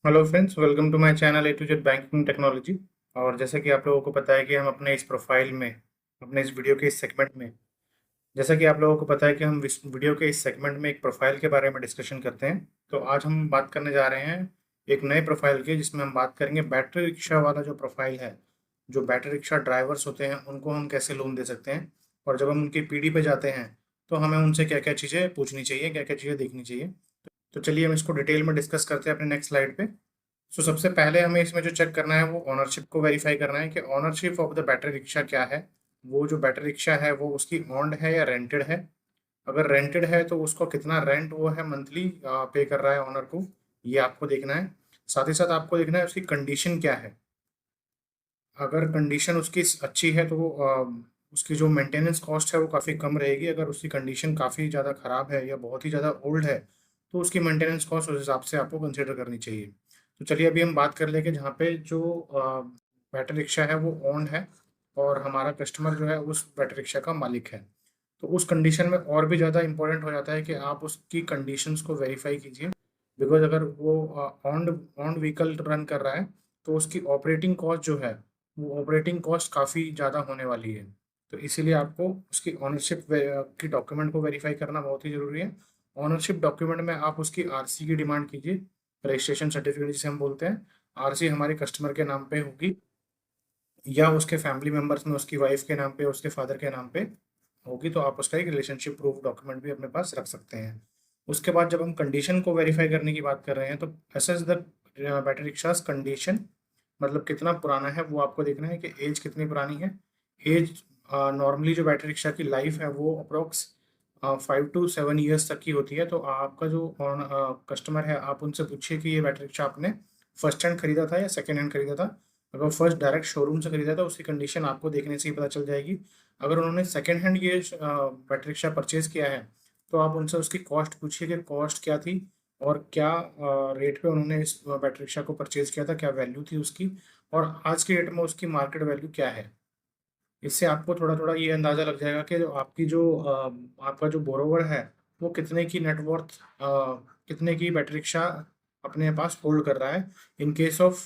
Hello friends, welcome to my channel A to Z banking technology. और जैसा कि आप लोगों को पता है कि हम अपने इस प्रोफाइल में, अपने इस वीडियो के इस सेगमेंट में, जैसा कि आप लोगों को पता है कि हम इस वीडियो के इस सेगमेंट में एक प्रोफाइल के बारे में डिस्कशन करते हैं। तो आज हम बात करने जा रहे हैं एक नए प्रोफाइल की, जिसमें हम बात करेंगे बैटरी रिक्शा वाला जो प्रोफाइल है। जो बैटरी रिक्शा ड्राइवर्स होते हैं उनको हम कैसे लोन दे सकते हैं, और जब हम उनकी पीढ़ी पे जाते हैं तो हमें उनसे क्या क्या चीज़ें पूछनी चाहिए, क्या क्या चीज़ें देखनी चाहिए। तो चलिए हम इसको डिटेल में डिस्कस करते हैं अपने नेक्स्ट स्लाइड पे। सो सबसे पहले हमें इसमें जो चेक करना है वो ओनरशिप को वेरीफाई करना है कि ownership of the battery rickshaw क्या है। वो जो बैटरी रिक्शा है वो उसकी ओन्ड है या रेंटेड है। अगर रेंटेड है तो उसको कितना रेंट वो है मंथली पे कर रहा है ओनर को, ये आपको देखना है। साथ ही साथ आपको देखना है उसकी कंडीशन क्या है। अगर कंडीशन उसकी अच्छी है तो उसकी जो मेंटेनेंस कॉस्ट है वो काफ़ी कम रहेगी। अगर उसकी कंडीशन काफ़ी ज़्यादा ख़राब है या बहुत ही ज़्यादा ओल्ड है तो उसकी मेंटेनेंस कॉस्ट उस हिसाब से आपको कंसिडर करनी चाहिए। तो चलिए अभी हम बात कर लेंगे जहाँ पे जो बैटरी रिक्शा है वो ओन्ड है और हमारा कस्टमर जो है उस बैटरी रिक्शा का मालिक है। तो उस कंडीशन में और भी ज़्यादा इंपॉर्टेंट हो जाता है कि आप उसकी कंडीशंस को वेरीफाई कीजिए। बिकॉज अगर वो ऑन्ड ऑन्ड व्हीकल रन कर रहा है तो उसकी ऑपरेटिंग कॉस्ट जो है वो ऑपरेटिंग कॉस्ट काफ़ी ज़्यादा होने वाली है। तो इसीलिए आपको उसकी ऑनरशिप की डॉक्यूमेंट को वेरीफाई करना बहुत ही ज़रूरी है। ऑनरशिप डॉक्यूमेंट में आप उसकी आरसी की डिमांड कीजिए, रजिस्ट्रेशन सर्टिफिकेट जिसे हम बोलते हैं। आरसी हमारे कस्टमर के नाम पे होगी या उसके फैमिली मेंबर्स में उसकी वाइफ के नाम पे, उसके फादर के नाम पे होगी, तो आप उसका एक रिलेशनशिप प्रूफ डॉक्यूमेंट भी अपने पास रख सकते हैं। उसके बाद जब हम कंडीशन को वेरीफाई करने की बात कर रहे हैं तो assess the battery rickshaws condition, मतलब कितना पुराना है वो आपको देखना है कि एज कितनी पुरानी है। एज नॉर्मली जो बैटरी रिक्शा की लाइफ है वो अप्रोक्स 5 to 7 ईयर्स तक की होती है। तो आपका जो कस्टमर है आप उनसे पूछिए कि ये बैटरी रिक्शा आपने फर्स्ट हैंड खरीदा था या सेकेंड हैंड खरीदा था। अगर फर्स्ट डायरेक्ट शोरूम से खरीदा था उसकी कंडीशन आपको देखने से ही पता चल जाएगी। अगर उन्होंने सेकेंड हैंड ये बैटरी रिक्शा परचेज किया है तो आप उनसे उसकी कॉस्ट पूछिए कि कॉस्ट क्या थी और क्या रेट पे उन्होंने इस बैटरी रिक्शा को परचेज किया था, क्या वैल्यू थी उसकी, और आज की डेट में उसकी मार्केट वैल्यू क्या है। इससे आपको थोड़ा थोड़ा ये अंदाज़ा लग जाएगा कि जो आपकी जो आपका जो बोरोवर है वो कितने की नेटवर्थ, कितने की बैटरी रिक्शा अपने पास होल्ड कर रहा है। इन केस ऑफ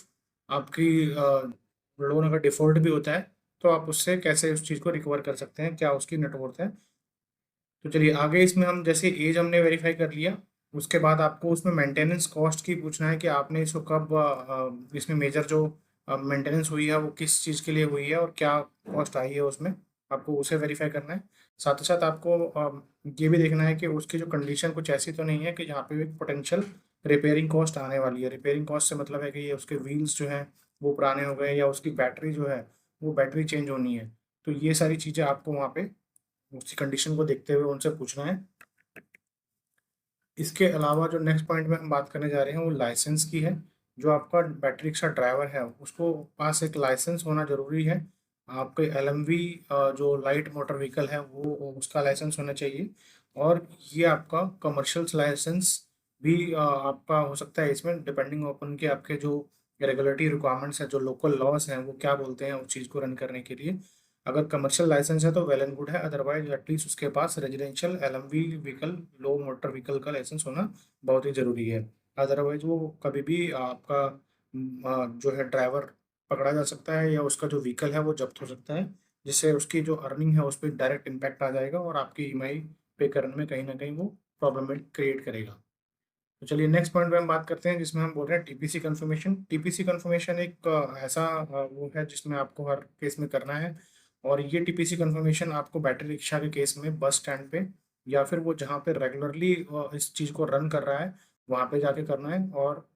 आपकी लोन अगर डिफ़ॉल्ट भी होता है तो आप उससे कैसे उस चीज़ को रिकवर कर सकते हैं, क्या उसकी नेटवर्थ है। तो चलिए आगे इसमें हम जैसे एज हमने वेरीफाई कर लिया, उसके बाद आपको उसमें मेंटेनेंस कॉस्ट की पूछना है कि आपने इसको कब इसमें मेजर जो मेंटेनेंस हुई है वो किस चीज़ के लिए हुई है और क्या कॉस्ट आई है उसमें, आपको उसे वेरीफाई करना है। साथ ही साथ आपको ये भी देखना है कि उसकी जो कंडीशन कुछ ऐसी तो नहीं है कि जहाँ पे पोटेंशियल रिपेयरिंग कॉस्ट आने वाली है। रिपेयरिंग कॉस्ट से मतलब है कि ये उसके व्हील्स जो हैं वो पुराने हो गए या उसकी बैटरी जो है वो बैटरी चेंज होनी है। तो ये सारी चीज़ें आपको वहाँ पे उसकी कंडीशन को देखते हुए उनसे पूछना है। इसके अलावा जो नेक्स्ट पॉइंट में हम बात करने जा रहे हैं वो लाइसेंस की है। जो आपका बैटरी रिक्शा ड्राइवर है उसको पास एक लाइसेंस होना ज़रूरी है। आपके एलएमवी जो लाइट मोटर व्हीकल है वो उसका लाइसेंस होना चाहिए। और ये आपका कमर्शियल लाइसेंस भी आपका हो सकता है इसमें, डिपेंडिंग अपन के आपके जो रेगुलेटरी रिक्वायरमेंट्स हैं, जो लोकल लॉज हैं वो क्या बोलते हैं उस चीज़ को रन करने के लिए। अगर कमर्शियल लाइसेंस है तो वेल एंड गुड है, अदरवाइज एटलीस्ट उसके पास रेजिडेंशियल एलएमवी व्हीकल, लो मोटर व्हीकल का लाइसेंस होना बहुत ही ज़रूरी है। अदरवाइज वो कभी भी आपका जो है ड्राइवर पकड़ा जा सकता है या उसका जो व्हीकल है वो जब्त हो सकता है, जिससे उसकी जो अर्निंग है उस पर डायरेक्ट इम्पैक्ट आ जाएगा और आपकी ईएमआई पे करने में कहीं ना कहीं वो प्रॉब्लम क्रिएट करेगा। तो चलिए नेक्स्ट पॉइंट पे हम बात करते हैं जिसमें हम बोल रहे हैं टीपीसी कंफर्मेशन। टीपीसी कंफर्मेशन एक ऐसा वो है जिसमें आपको हर केस में करना है। और ये टीपीसी कंफर्मेशन आपको बैटरी रिक्शा के केस में बस स्टैंड पे या फिर वो जहाँ पे रेगुलरली इस चीज़ को रन कर रहा है वहाँ पे जाके करना है। और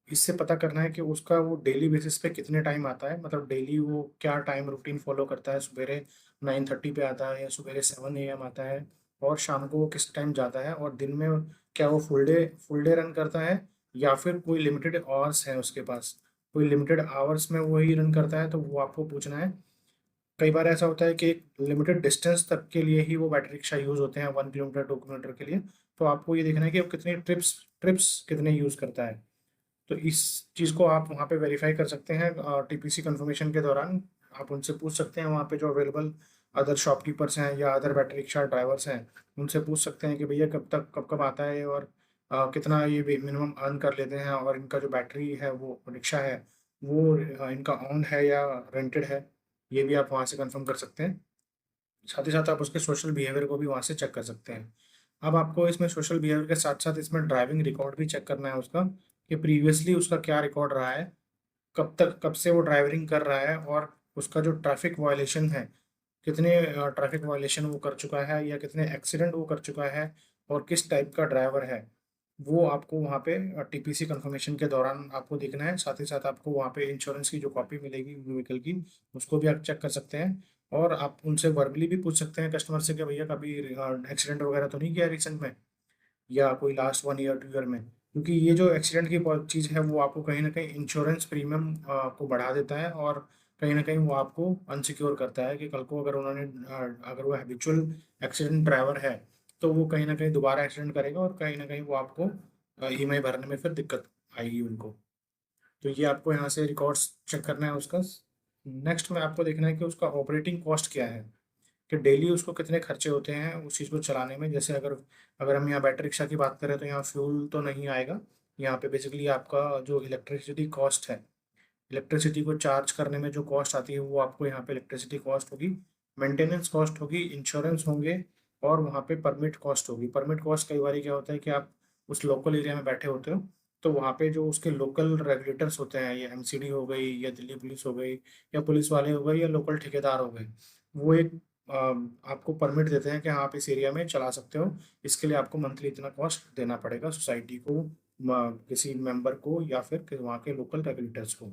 इससे पता करना है कि उसका वो डेली बेसिस पे कितने टाइम आता है, मतलब डेली वो क्या टाइम रूटीन फॉलो करता है। सवेरे 9:30 पे आता है या सवेरे 7 AM आता है, और शाम को वो किस टाइम जाता है, और दिन में क्या वो फुल डे रन करता है या फिर कोई लिमिटेड आवर्स है उसके पास। कोई लिमिटेड आवर्स में वो ही रन करता है तो वो आपको पूछना है। कई बार ऐसा होता है कि एक लिमिटेड डिस्टेंस तक के लिए ही वो बैटरी रिक्शा यूज़ होते हैं, 1 किलोमीटर 2 किलोमीटर के लिए। तो आपको ये देखना है कि वो कितनी ट्रिप्स ट्रिप्स कितने यूज़ करता है। तो इस चीज़ को आप वहाँ पे वेरीफाई कर सकते हैं टीपीसी कंफर्मेशन के दौरान। आप उनसे पूछ सकते हैं वहाँ पे जो अवेलेबल अदर शॉपकीपर्स हैं या अदर बैटरी रिक्शा ड्राइवर्स हैं, उनसे पूछ सकते हैं कि भैया कब तक कब कब आता है और कितना ये भी मिनिमम अर्न कर लेते हैं, और इनका जो बैटरी है वो रिक्शा है वो इनका ओन है या रेंटेड है, ये भी आप वहाँ से कंफर्म कर सकते हैं। साथ ही साथ आप उसके सोशल बिहेवियर को भी वहाँ से चेक कर सकते हैं। अब आपको इसमें सोशल बिहेवियर के साथ साथ इसमें ड्राइविंग रिकॉर्ड भी चेक करना है उसका, कि प्रीवियसली उसका क्या रिकॉर्ड रहा है, कब से वो ड्राइविंग कर रहा है, और उसका जो ट्रैफिक वायलेशन है, कितने ट्रैफिक वायलेशन वो कर चुका है या कितने एक्सीडेंट वो कर चुका है, और किस टाइप का ड्राइवर है, वो आपको वहाँ पे टीपीसी कंफर्मेशन के दौरान आपको देखना है। साथ ही साथ आपको वहाँ पे इंश्योरेंस की जो कॉपी मिलेगी व्हीकल की, उसको भी आप चेक कर सकते हैं। और आप उनसे वर्बली भी पूछ सकते हैं कस्टमर से कि भैया कभी एक्सीडेंट वगैरह तो नहीं किया रिसेंट में, या कोई लास्ट 1 ईयर 2 ईयर में, क्योंकि ये जो एक्सीडेंट की चीज़ है वो आपको कहीं ना कहीं इंश्योरेंस प्रीमियम को बढ़ा देता है, और कहीं ना कहीं वो आपको अनसिक्योर करता है कि कल को अगर उन्होंने अगर वो हैबिचुअल एक्सीडेंट ड्राइवर है, तो वो कहीं ना कहीं दोबारा एक्सीडेंट करेगा, और कहीं ना कहीं वो आपको ईएमआई भरने में फिर दिक्कत आएगी उनको। तो ये आपको यहाँ से रिकॉर्ड्स चेक करना है उसका। नेक्स्ट में आपको देखना है कि उसका ऑपरेटिंग कॉस्ट क्या है, कि डेली उसको कितने खर्चे होते हैं उस चीज़ को चलाने में। जैसे अगर अगर हम यहाँ बैटरी रिक्शा की बात करें तो यहाँ फ्यूल तो नहीं आएगा, यहाँ पे बेसिकली आपका जो इलेक्ट्रिसिटी कॉस्ट है, इलेक्ट्रिसिटी को चार्ज करने में जो कॉस्ट आती है वो आपको यहाँ पे इलेक्ट्रिसिटी कॉस्ट होगी, मेंटेनेंस कॉस्ट होगी, इंश्योरेंस होंगे, और वहाँ पे परमिट कॉस्ट होगी। परमिट कॉस्ट कई बार क्या होता है कि आप उस लोकल एरिया में बैठे होते हो, तो वहाँ पे जो उसके लोकल रेगुलेटर्स होते हैं, या एमसीडी हो गई या दिल्ली पुलिस हो गई या पुलिस वाले हो गए या लोकल ठेकेदार हो गए, वो एक आपको परमिट देते हैं कि हाँ आप इस एरिया में चला सकते हो। इसके लिए आपको मंथली इतना कॉस्ट देना पड़ेगा सोसाइटी को, किसी मेंबर को, या फिर वहाँ के लोकल रेगुलेटर्स को।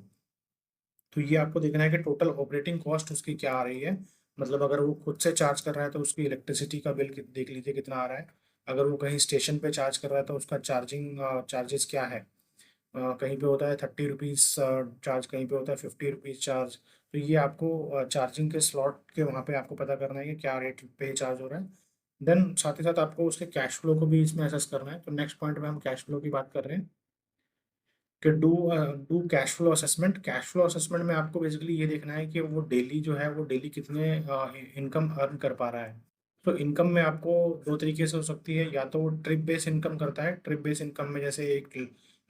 तो ये आपको देखना है कि टोटल ऑपरेटिंग कॉस्ट उसकी क्या आ रही है। मतलब अगर वो खुद से चार्ज कर रहा है तो उसकी इलेक्ट्रिसिटी का बिल देख लीजिए कितना आ रहा है। अगर वो कहीं स्टेशन पे चार्ज कर रहा है तो उसका चार्जिंग चार्जेस क्या है। कहीं पे होता है 30 रुपीज़ चार्ज, कहीं पे होता है 50 रुपीज़ चार्ज। तो ये आपको चार्जिंग के स्लॉट के वहाँ पे आपको पता करना है कि क्या रेट पे चार्ज हो रहा है। देन साथ ही साथ आपको उसके कैश फ्लो को भी इसमें असेस करना है। तो नेक्स्ट पॉइंट में हम कैश फ्लो की बात कर रहे हैं कि do cash flow assessment. Cash flow assessment में आपको बेसिकली ये देखना है कि वो डेली जो है वो डेली कितने इनकम अर्न कर पा रहा है। तो इनकम में आपको दो तरीके से हो सकती है, या तो वो ट्रिप बेस इनकम करता है। ट्रिप बेस इनकम में जैसे एक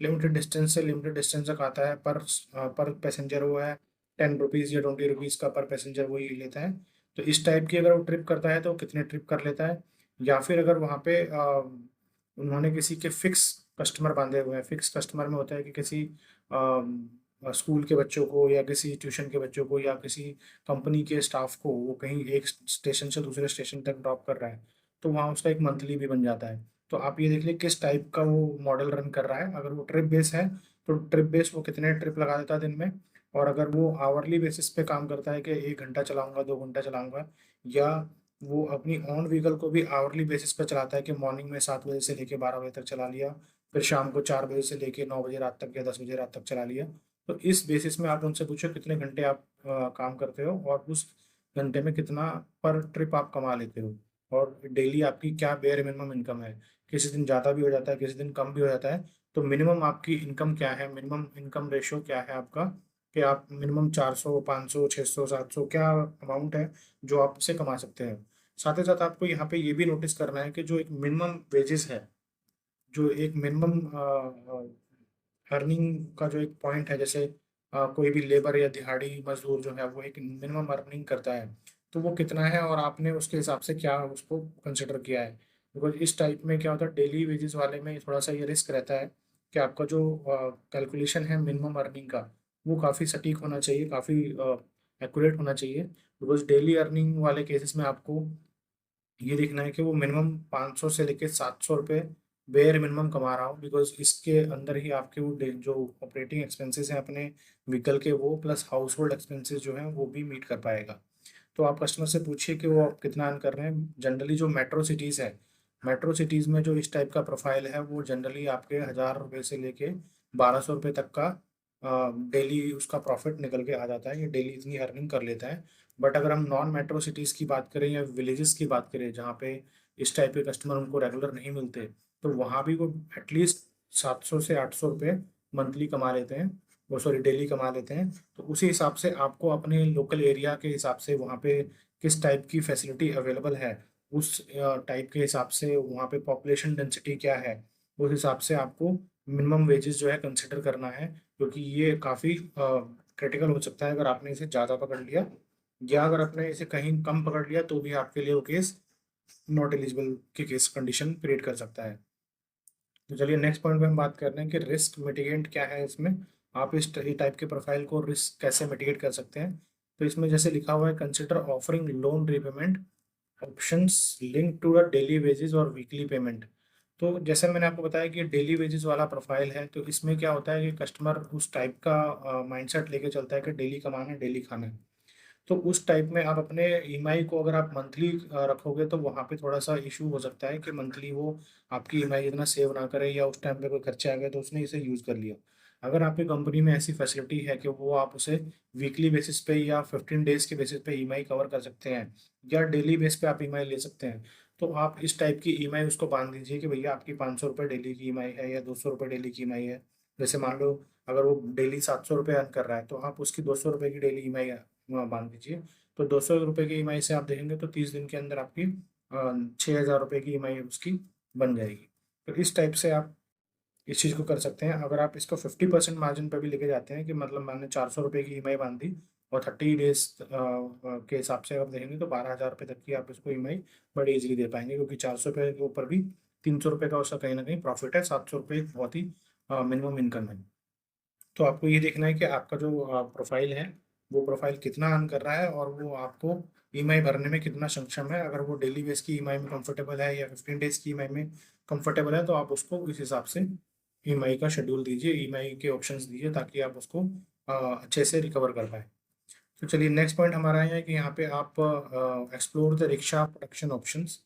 लिमिटेड डिस्टेंस से लिमिटेड डिस्टेंस तक आता है, पर पैसेंजर वो है 10 रुपीज़ या 20 रुपीज़ का पर पैसेंजर वही लेता है। तो इस टाइप की अगर वो ट्रिप करता है तो कितने ट्रिप कर लेता है। या फिर अगर वहाँ पे उन्होंने किसी के फिक्स कस्टमर बांधे हुए हैं। फिक्स कस्टमर में होता है कि किसी स्कूल के बच्चों को, या किसी ट्यूशन के बच्चों को, या किसी कंपनी के स्टाफ को वो कहीं एक स्टेशन से दूसरे स्टेशन तक ड्रॉप कर रहा है, तो वहाँ उसका एक मंथली भी बन जाता है। तो आप ये देख लीजिए किस टाइप का वो मॉडल रन कर रहा है। अगर वो ट्रिप बेस है तो ट्रिप बेस वो कितने ट्रिप लगा देता है दिन में। और अगर वो आवरली बेसिस पे काम करता है कि 1 घंटा चलाऊंगा 2 घंटा चलाऊंगा, या वो अपनी ओन व्हीकल को भी आवरली बेसिस पे चलाता है कि मॉर्निंग में 7 बजे से लेके 12 बजे तक चला लिया, फिर शाम को 4 बजे से लेके 9 बजे रात तक या 10 बजे रात तक चला लिया। तो इस बेसिस में आप उनसे पूछो कितने घंटे आप काम करते हो, और उस घंटे में कितना पर ट्रिप आप कमा लेते हो, और डेली आपकी क्या बेयर मिनिमम इनकम है। किसी दिन ज़्यादा भी हो जाता है, किसी दिन कम भी हो जाता है। तो मिनिमम आपकी इनकम क्या है, मिनिमम इनकम रेशियो क्या है आपका, कि आप मिनिमम 400 500 600 700 क्या अमाउंट है जो आप उससे कमा सकते हैं। साथ ही साथ आपको यहाँ पे ये भी नोटिस करना है कि जो एक मिनिमम वेजेस है, जो एक मिनिमम अर्निंग का जो एक पॉइंट है, जैसे कोई भी लेबर या दिहाड़ी मजदूर जो है वो एक मिनिमम अर्निंग करता है, तो वो कितना है, और आपने उसके हिसाब से क्या उसको कंसिडर किया है। बिकॉज इस टाइप में क्या होता है, डेली वेजेस वाले में थोड़ा सा ये रिस्क रहता है कि आपका जो कैलकुलेशन है मिनिमम अर्निंग का, वो काफ़ी सटीक होना चाहिए, काफ़ी एक्यूरेट होना चाहिए। बिकॉज डेली अर्निंग वाले केसेस में आपको ये देखना है कि वो मिनिमम 500 से लेके 700 रुपये बेयर मिनिमम कमा रहा हूँ। बिकॉज इसके अंदर ही आपके वो जो ऑपरेटिंग एक्सपेंसेस हैं अपने व्हीकल के, वो प्लस हाउस होल्ड एक्सपेंसेस जो हैं वो भी मीट कर पाएगा। तो आप कस्टमर से पूछिए कि वो आप कितना अर्न कर रहे हैं। जनरली जो मेट्रो सिटीज़ है, मेट्रो सिटीज़ में जो इस टाइप का प्रोफाइल है वो जनरली आपके 1000 रुपये से लेके 1200 रुपये तक का डेली उसका प्रॉफिट निकल के आ जाता है, ये डेली इतनी अर्निंग कर लेता है। बट अगर हम नॉन मेट्रो सिटीज़ की बात करें या विलेजेस की बात करें जहाँ पे इस टाइप के कस्टमर उनको रेगुलर नहीं मिलते, तो वहाँ भी वो एटलीस्ट 700 से 800 रुपये मंथली कमा लेते हैं, वो सॉरी डेली कमा लेते हैं। तो उसी हिसाब से आपको अपने लोकल एरिया के हिसाब से वहाँ पे किस टाइप की फैसिलिटी अवेलेबल है, उस टाइप के हिसाब से वहाँ पे पॉपुलेशन डेंसिटी क्या है, उस हिसाब से आपको मिनिमम वेजेस जो है कंसिडर करना है, क्योंकि ये काफ़ी क्रिटिकल हो सकता है अगर आपने इसे ज़्यादा पकड़ लिया, या अगर आपने इसे कहीं कम पकड़ लिया तो भी आपके लिए वो केस नॉट एलिजिबल की केस कंडीशन क्रिएट कर सकता है। तो चलिए नेक्स्ट पॉइंट पे हम बात कर रहे हैं कि रिस्क मिटिगेंट क्या है इसमें। आप इस टाइप के प्रोफाइल को रिस्क कैसे मिटिगेट कर सकते हैं। तो इसमें जैसे लिखा हुआ है, consider offering loan repayment options link to a daily wages और वीकली पेमेंट। तो जैसे मैंने आपको बताया कि डेली वेजेस वाला प्रोफाइल है, तो इसमें क्या होता है कि कस्टमर उस टाइप का माइंडसेट लेके चलता है कि डेली कमाना है, डेली खाना है। तो उस टाइप में आप अपने ईएमआई को अगर आप मंथली रखोगे तो वहाँ पे थोड़ा सा इशू हो सकता है कि मंथली वो आपकी ईएमआई इतना सेव ना करे, या उस टाइम पे कोई खर्चे आ गए तो उसने इसे यूज़ कर लिया। अगर आपकी कंपनी में ऐसी फैसिलिटी है कि वो आप उसे वीकली बेसिस पे या 15 डेज के बेसिस पे ईएमआई कवर कर सकते हैं, या डेली बेस पे आप ईएमआई ले सकते हैं, तो आप इस टाइप की ईएमआई उसको बांध दीजिए कि भैया आपकी 500 रुपये डेली की ईएमआई है या 200 रुपये डेली की ईएमआई है। जैसे मान लो अगर वो डेली 700 रुपये अर्न कर रहा है, तो आप उसकी 200 रुपये की डेली ईएमआई बांध दीजिए। तो 200 रुपये की ईएमआई से आप देखेंगे तो 30 दिन के अंदर आपकी 6,000 रुपये की ईएमआई उसकी बन जाएगी। तो इस टाइप से आप इस चीज़ को कर सकते हैं। अगर आप इसको 50% मार्जिन पर भी लेके जाते हैं कि मतलब मैंने 400 रुपये की ईएमआई बांधी और 30 डेज के हिसाब से आप देखेंगे तो 12,000 रुपये तक की आप इसको ईएमआई बड़ी इजीली दे पाएंगे, क्योंकि 400 रुपये के ऊपर भी 300 रुपये का उसका कहीं ना कहीं प्रॉफिट है। 700 रुपये एक बहुत ही मिनिमम इनकम है। तो आपको ये देखना है कि आपका जो प्रोफाइल है वो प्रोफाइल कितना अर्न कर रहा है और वो आपको ईएमआई भरने में कितना सक्षम है। अगर वो डेली बेस की ईएमआई में कंफर्टेबल है या 15 डेज की ईएमआई में कंफर्टेबल है, तो आप उसको इस हिसाब से ईएमआई का शेड्यूल दीजिए, ईएमआई के ऑप्शंस दीजिए, ताकि आप उसको अच्छे से रिकवर कर पाए। तो चलिए नेक्स्ट पॉइंट हमारा ये है कि यहाँ पे आप explore the rickshaw protection options.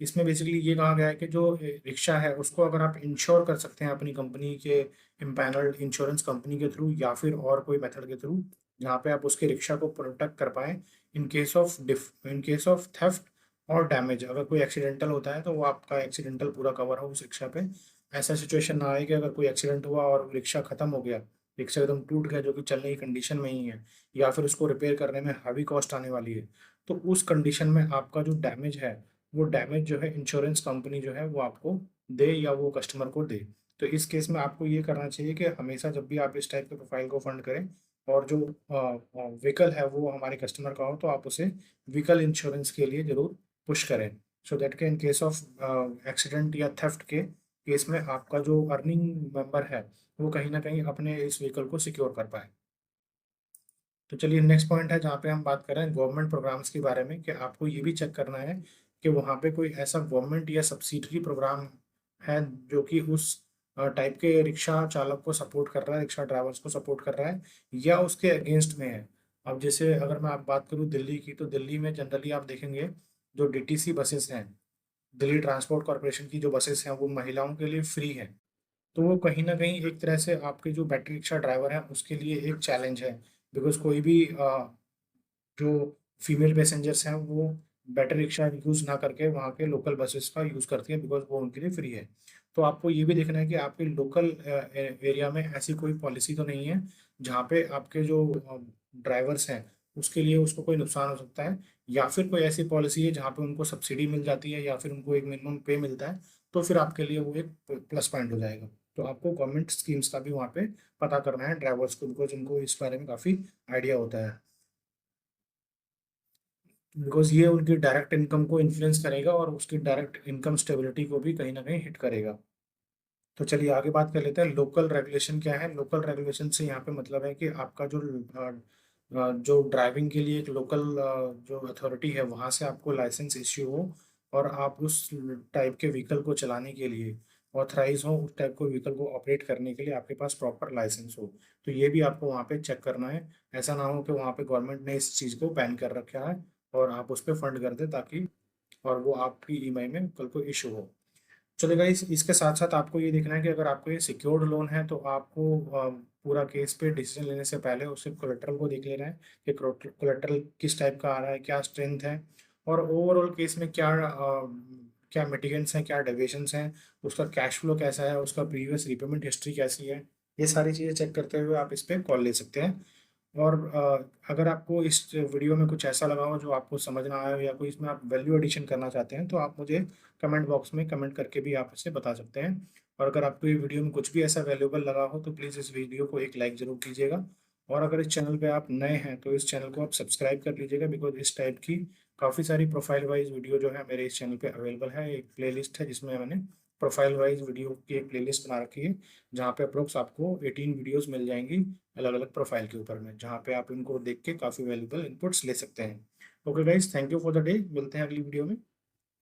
इसमें बेसिकली ये कहा गया है कि जो रिक्शा है उसको अगर आप इंश्योर कर सकते हैं अपनी कंपनी के इम्पैनल्ड इंश्योरेंस कंपनी के थ्रू, या फिर और कोई मेथड के थ्रू, जहाँ पे आप उसके रिक्शा को प्रोटेक्ट कर पाएँ इन केस ऑफ थेफ्ट और डैमेज। अगर कोई एक्सीडेंटल होता है तो वो आपका एक्सीडेंटल पूरा कवर हो उस रिक्शा पे। ऐसा सिचुएशन ना आए कि अगर कोई एक्सीडेंट हुआ और रिक्शा खत्म हो गया, रिक्शा एकदम टूट गया जो कि चलने की कंडीशन में ही है, या फिर उसको रिपेयर करने में हैवी कॉस्ट आने वाली है, तो उस कंडीशन में आपका जो डैमेज है, वो डैमेज जो है इंश्योरेंस कंपनी जो है वो आपको दे, या वो कस्टमर को दे। तो इस केस में आपको ये करना चाहिए कि हमेशा जब भी आप इस टाइप के प्रोफाइल को फंड करें और जो व्हीकल है वो हमारे कस्टमर का हो, तो आप उसे व्हीकल इंश्योरेंस के लिए जरूर पुश करें, सो दैट के इन केस ऑफ एक्सीडेंट या थेफ्ट के केस में आपका जो अर्निंग मेंबर है वो कहीं ना कहीं अपने इस व्हीकल को सिक्योर कर पाए। तो चलिए नेक्स्ट पॉइंट है जहाँ पे हम बात कर रहे हैं गवर्नमेंट प्रोग्राम्स के बारे में, कि आपको ये भी चेक करना है कि वहाँ पे कोई ऐसा गवर्नमेंट या सब्सिडरी प्रोग्राम है जो कि उस टाइप के रिक्शा चालक को सपोर्ट कर रहा है, रिक्शा ड्राइवर्स को सपोर्ट कर रहा है, या उसके अगेंस्ट में है। अब जैसे अगर मैं आप बात करूँ दिल्ली की, तो दिल्ली में जनरली आप देखेंगे जो डीटीसी बसेस हैं, दिल्ली ट्रांसपोर्ट कॉरपोरेशन की जो बसेस हैं वो महिलाओं के लिए फ्री है। तो वो कहीं ना कहीं एक तरह से आपके जो बैटरी रिक्शा ड्राइवर है उसके लिए एक चैलेंज है, बिकॉज कोई भी जो फीमेल पैसेंजर्स हैं वो बैटरी रिक्शा यूज़ ना करके वहाँ के लोकल बसेस का यूज़ करती हैं, बिकॉज वो उनके लिए फ्री है। तो आपको ये भी देखना है कि आपके लोकल एरिया में ऐसी कोई पॉलिसी तो नहीं है जहाँ पे आपके जो ड्राइवर्स हैं उसके लिए उसको कोई नुकसान हो सकता है, या फिर कोई ऐसी पॉलिसी है जहाँ पे उनको सब्सिडी मिल जाती है या फिर उनको एक मिनिमम पे मिलता है, तो फिर आपके लिए वो एक प्लस पॉइंट हो जाएगा। तो आपको गवर्नमेंट स्कीम्स का भी वहाँ पे पता करना है ड्राइवर्स को, बिकॉज इनको इस बारे में काफ़ी आइडिया होता है, बिकॉज ये उनकी डायरेक्ट इनकम को इन्फ्लुएंस करेगा और उसकी डायरेक्ट इनकम स्टेबिलिटी को भी कहीं ना कहीं हिट करेगा। तो चलिए आगे बात कर लेते हैं लोकल रेगुलेशन क्या है। लोकल रेगुलेशन से यहाँ पे मतलब है कि आपका जो ड्राइविंग के लिए एक लोकल जो अथॉरिटी है वहाँ से आपको लाइसेंस इश्यू हो, और आप उस टाइप के व्हीकल को चलाने के लिए ऑथराइज हो, उस टाइप को व्हीकल को ऑपरेट करने के लिए आपके पास प्रॉपर लाइसेंस हो। तो ये भी आपको वहाँ पे चेक करना है। ऐसा ना हो कि वहाँ पे गवर्नमेंट ने इस चीज़ को बैन कर रखा है और आप उस पर फंड कर दें, ताकि और वो आपकी ईएमआई में कल को इशू हो। चलेगा। इसके साथ साथ आपको ये देखना है कि अगर आपको ये सिक्योर्ड लोन है तो आपको पूरा केस पे डिसीजन लेने से पहले उससे कोलेट्रल को देख लेना है कि कोलेट्रल किस टाइप का आ रहा है, क्या स्ट्रेंथ है, और ओवरऑल केस में क्या मिटिगेंट्स हैं, क्या डेविएशंस हैं, उसका कैश फ्लो कैसा है, उसका प्रीवियस रिपेमेंट हिस्ट्री कैसी है। ये सारी चीज़ें चेक करते हुए आप इस पर कॉल ले सकते हैं। और अगर आपको इस वीडियो में कुछ ऐसा लगा हो जो आपको समझ ना आया हो, या कोई इसमें आप वैल्यू एडिशन करना चाहते हैं, तो आप मुझे कमेंट बॉक्स में कमेंट करके भी आप इसे बता सकते हैं। और अगर आपको ये वीडियो में कुछ भी ऐसा वैल्यूएबल लगा हो तो प्लीज़ इस वीडियो को एक लाइक ज़रूर कीजिएगा। और अगर इस चैनल पे आप नए हैं तो इस चैनल को आप सब्सक्राइब कर लीजिएगा, बिकॉज इस टाइप की काफ़ी सारी प्रोफाइल वाइज वीडियो जो है मेरे इस चैनल पे अवेलेबल है। एक प्लेलिस्ट है जिसमें मैंने प्रोफाइल वाइज वीडियो की एक प्लेलिस्ट बना रखी है, जहाँ पे अप्रोक्स आपको 18 वीडियोस मिल जाएंगी अलग अलग प्रोफाइल के ऊपर में, जहाँ पे आप इनको देख के काफ़ी वैल्यूबल इनपुट्स ले सकते हैं। Okay guys, thank you for the day, मिलते हैं अगली वीडियो में।